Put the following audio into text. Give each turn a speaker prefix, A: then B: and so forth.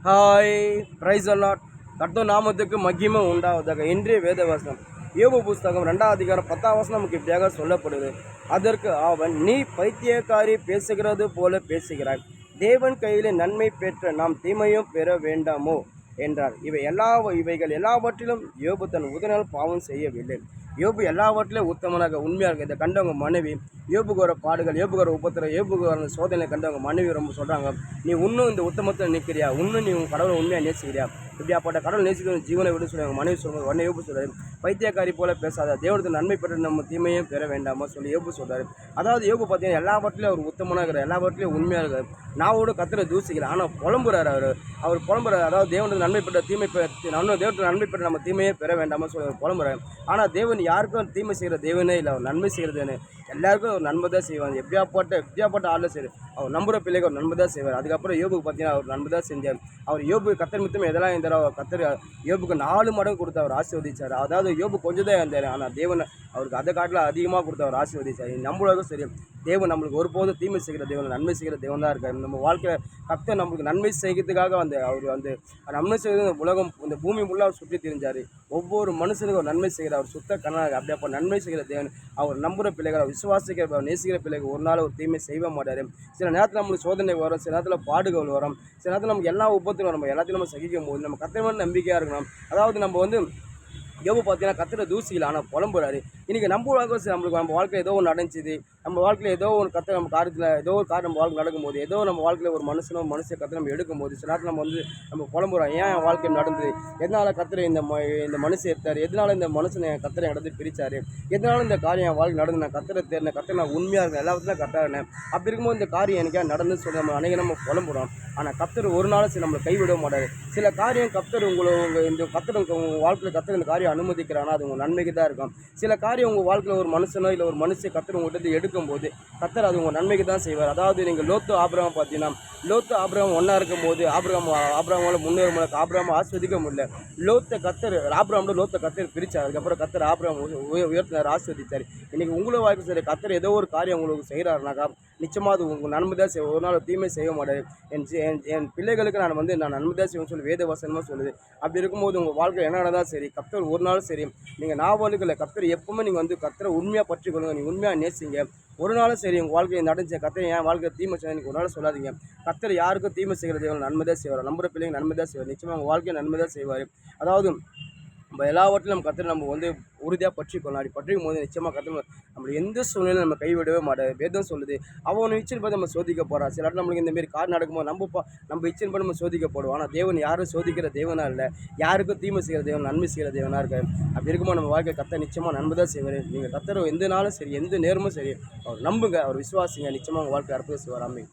A: Hi price allot கர்த்தர் நாமத்துக்கு மகிமை உண்டாவதாக. இன்றைய வேத வசனம் யோபு புஸ்தகம் 2ஆம் அதிகாரம் 10ஆம் வசனம் நமக்கு இப்படியாக சொல்லப்படுது. அதற்கு அவன், நீ பைத்தியக்காரி பேசுகிறது போல பேசுகிறாய், தேவன் கையிலே நன்மை பெற்ற நாம் தீமையும் பெற வேண்டாமோ என்றார். இவைகள் எல்லாவற்றிலும் யோபு தன் உதனால் பாவம் செய்யவில்லை. யோபு எல்லாவற்றிலும் உத்தமனாக உண்மையாக இதை கண்டவங்க மனைவி, யோபுக்கு வர பாடுகள், யோபுக்கு வர உபத்திரம், யோபுக்கு வர சோதனை கண்டவங்க மனைவி ரொம்ப சொல்கிறாங்க, நீ இன்னும் இந்த உத்தமத்தில் நிற்கிறியா, இன்னும் நீ உன் கடவுளை உண்மையாக நேசிக்கிறியா, இப்படியாப்பட்ட கடவுள் நேசிக்கிற ஜீவனை விட சொல்லுவாங்க. மனைவி சொல்லுவாங்க. உடனே யோபு சொல்கிறார், பைத்தியக்காரி போல பேசாத, தேவனுக்கு நன்மை பெற்று நம்ம தீமையும் பெற வேண்டாமா சொல்லி யோபு சொல்கிறார். அதாவது யோபு பார்த்தீங்கன்னா எல்லாவற்றிலையும் அவர் உத்தமனாக இருக்கிறார், எல்லாவற்றிலையும் உண்மையாக இருக்கார். நாவோடு கத்திர தூசிக்கிறார், ஆனால் புலம்புறார். அவர் புலம்புறார். அதாவது தேவனுக்கு நன்மை பெற்ற தேவனுக்கு நன்மை பெற்ற நம்ம தீமையே பெற வேண்டாமா சொல்லி புலம்புறார். ஆனால் தேவன் யாருக்கும் தீமை செய்கிற தேவனே இல்லை, அவர் நன்மை செய்கிறதுன்னு எல்லாருக்கும் ஒரு நன்மை தான் செய்வாங்க. எப்படியாப்பட்ட ஆளில் சரி, அவர் நம்புகிற பிள்ளைக்கு ஒரு நன்மை தான் செய்வார். அதுக்கப்புறம் யோபுக்கு பார்த்தீங்கன்னா அவர் நன்மை தான் செஞ்சார். அவர் யோபு கத்தர் மித்தம் எதெல்லாம் இருந்தாரோ கத்தர் யோபுக்கு 4 மடங்கு கொடுத்து அவர் ஆசீர்வதிச்சார். அதாவது யோபு கொஞ்சம் தான் இருந்தார், ஆனால் தேவன் அவருக்கு அதை காட்டில் அதிகமாக கொடுத்து அவர் ஆசீர்வதிச்சார். நம்மளுக்கும் சரி, தேவன் நம்மளுக்கு ஒருபோதும் தீமை செய்கிற தேவன், நன்மை செய்கிற தேவன் தான் இருக்கார். நம்ம வாழ்க்கையில் கர்த்தர் நம்மளுக்கு நன்மை செய்கிறதுக்காக அவர் நன்மை செய்கிறது உலகம் இந்த பூமி ஃபுல்லாக அவர் சுற்றி தெரிஞ்சார். ஒவ்வொரு மனுஷனுக்கும் நன்மை செய்கிற அவர் சுத்த கண்ணாக அப்படியே நன்மை செய்கிற தேவன். அவர் நம்புகிற பிள்ளைகள், விசுவாசிக்கிற நேசிக்கிற பிள்ளைகள் ஒரு நாள் ஒரு தீமை செய்ய மாட்டார். சில நேரத்தில் நம்மளுக்கு சோதனை வரும், சில நேரத்தில் பாடுகள் வரும், சில நேரத்தில் நமக்கு எல்லா உபத்திலும் வரும். நம்ம எல்லாத்தையும் நம்ம சகிக்கும் போது நம்ம கர்த்தர் நம்பிக்கையாக இருக்கணும். அதாவது நம்ம யோபு பார்த்தீங்கன்னா கத்திர தூசியில் ஆனால் புலம்புறாரு. இன்றைக்கி நம்ம வாழ்க்கையில் ஏதோ ஒன்று நடந்துச்சு, நம்ம வாழ்க்கையில் ஏதோ ஒரு கத்திர நம்ம காரியத்தில் ஏதோ ஒரு காரியம் நம்ம வாழ்க்கை நடக்கும்போது, ஏதோ நம்ம வாழ்க்கையில் ஒரு மனுஷன் கத்திர நம்ம எடுக்கும்போது சில நேரத்தில் நம்ம புலம்புறோம், ஏன் என் வாழ்க்கை நடந்தது, எதனால் கத்திர இந்த மனுஷன் எடுத்தார், எதனால் இந்த மனுஷனை என் கத்திர நடந்து பிரித்தார், எதனாலும் இந்த காரியம் என் வாழ்க்கை நடந்து, நான் கத்திர தேர்ந்தேன், கத்திர நான் உண்மையாக இருக்கேன், எல்லாத்துலையும் கரெக்டாக இருந்தேன். அப்படி இருக்கும்போது இந்த காரியம் எனக்கே நடந்துன்னு சொல்லி நம்ம புலம்புறோம். ஆனால் கத்தர் ஒரு நாள் நம்மளை கைவிட மாட்டார். சில காரியம் கத்தர் இந்த கத்தர் உங்கள் வாழ்க்கையில் கத்தர் இந்த காரியம் அனுமதிக்கிறானா அது உங்கள் நன்மைக்கு தான் இருக்கும். சில காரியம் உங்கள் வாழ்க்கையில் ஒரு மனுஷனோ இல்லை ஒரு மனுஷன் கத்தர் உங்கள்கிட்ட எடுக்கும்போது கத்தர் அது உங்கள் நன்மைக்கு தான் செய்வார். அதாவது நீங்கள் லோத்து ஆபிரகாம் பார்த்தீங்கன்னா, லோத்து ஆபிரகாம் ஒன்றா இருக்கும்போது ஆபிரகாமால் முன்னேற முடியல, ஆபிரகாம் ஆஸ்வதிக்க முடியல. ஆபிரகாமோட லோத்தை கத்தர் பிரித்தார். அதுக்கப்புறம் கத்தர் ஆபிரகாம் உயர்த்தினார், ஆஸ்வதித்தார். இன்றைக்கி உங்களை வாழ்க்கை சரி, கத்தர் ஏதோ ஒரு காரியம் உங்களுக்கு செய்கிறாருனாக்கா நிச்சயமாக அது உங்கள் நன்மை தான் செய்வோம், ஒரு நாள் தீமை செய்ய மாட்டார். என் பிள்ளைகளுக்கு நான் நன்மை தான் செய்வேன் சொல்லி வேத வசனமாக சொல்லுது. அப்படி இருக்கும்போது உங்கள் வாழ்க்கை என்ன தான் சரி, கத்தர் ஒரு நாள் சரி, நீங்கள் நாவலுக்குள்ள கத்தர் எப்பவுமே நீங்கள் கத்தரை உண்மையாக பற்றி கொள்ளுங்க, நீங்கள் உண்மையாக நேசிங்க. ஒரு நாளும் சரி உங்கள் வாழ்க்கையை நடந்துச்சு கத்தரை என் வாழ்க்கை தீமை செய்ய நீங்கள் ஒரு நாள் சொல்லாதீங்க. கத்தர் யாருக்கும் தீமை செய்கிறது நன்மை தான் செய்வார், நம்புற பிள்ளைங்க நன்மை தான் செய்வார், நிச்சயமாக உங்கள் வாழ்க்கையை நன்மை தான் செய்வார். அதாவது நம்ம எல்லாவற்றிலும் நம்ம கத்தரை நம்ம உறுதியாக பற்றிக்கொள்ளலாம். அப்படி பற்றிக்கும் போது நிச்சயமாக கத்தர் நம்மளை எந்த சூழ்நிலையும் நம்ம கைவிடவே மாட்டார். வேதம் சொல்லுது, அவன் இச்சன் பார்த்து நம்ம சோதிக்க போகிறான். சில இடத்துல நம்மளுக்கு இந்தமாரி கார் நடக்கும்போது நம்ம இச்சன் பண்ணி நம்ம சோதிக்கப்படுவோம். ஆனால் தேவன் யாரும் சோதிக்கிற தேவனாக இல்லை, யாருக்கும் தீமை செய்கிற தேவன், நன்மை செய்கிற தேவனாக இருக்கார். அப்படி இருக்கும்போது நம்ம வாழ்க்கை கத்தர் நிச்சயமாக நன்மை தான் செய்வார். நீங்கள் கத்தரை எந்த நாளும் சரி, எந்த நேரமும் சரி அவர் நம்புங்க, அவர் விசுவாசிங்க, நிச்சயமாக உங்கள் வாழ்க்கை அற்புதம் செய்வார். ஆமென்.